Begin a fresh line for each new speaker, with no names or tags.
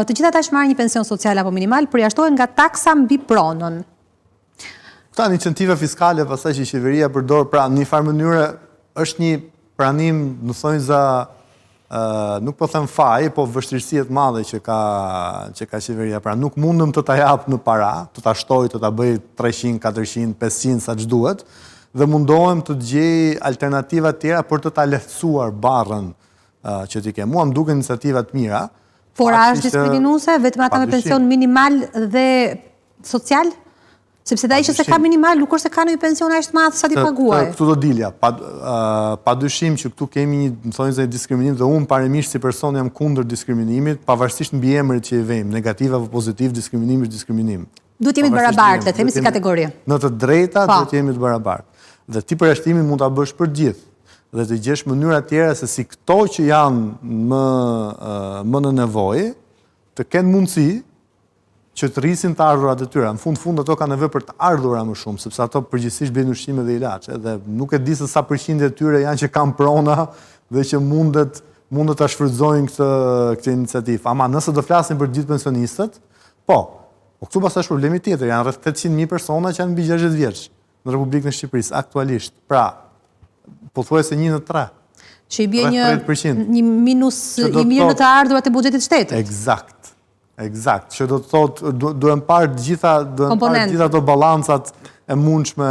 Të gjitha ata që marrin një pension social apo minimal përjashtohen nga taksa mbi pronën.
Këta incentive fiskale pastaj që qeveria përdor, pra në një farë mënyrë është një pranim, në thonjza, nuk po them faj, po vështirësi të madhe që ka qeveria. Pra nuk mundëm të ta jap në para, të ta shtoj, të ta bëj 300, 400, 500 sa ç'duhet, dhe mundohem të gjej alternativa tjera për të ta lehtësuar barrën që t'i ke. Mua më duken iniciativa të mira.
Por a është diskriminuese vetëm ata me pension minimal dhe social? Sepse ai që se ka minimal, nuk është se ka një pension aq të madh sa ti paguaj.
Këtu do dilja. Padyshim që këtu kemi një thonjë diskriminim dhe unë parimisht si person jam kundër diskriminimit, pavarësisht mbi emrit që i vëjmë, negativ apo pozitiv, diskriminim është diskriminim.
Duhet jemi të barabartë, themi si kategori.
Në të drejta duhet jemi të barabartë. Dhe ti përjashtimin mund ta bësh për gjithë. Dhe të gjesh mënyra tjera se si këto që janë më në nevojë të kenë mundësi që të rrisin të ardhurat e tyre. Në fund ato kanë nevojë për të ardhura më shumë, sepse ato përgjithsisht bëjnë ushqime dhe ilaçe, dhe nuk e di se sa përqindje e tyre janë që kanë prona dhe që mundet ta shfrytëzojnë këtë iniciativë. Ama nëse do flasim për gjithë pensionistët, po këtu pastaj është problemi tjetër, janë rreth 800.000 persona që janë mbi 60 vjeç në Republikën e Shqipërisë aktualisht. Pra, pothuajse 1 në 3.
Që i bie një minus i mirë në të ardhurat e buxhetit shtetit.
Eksakt. Që do të thotë duhen parë gjitha ato balancat e mundshme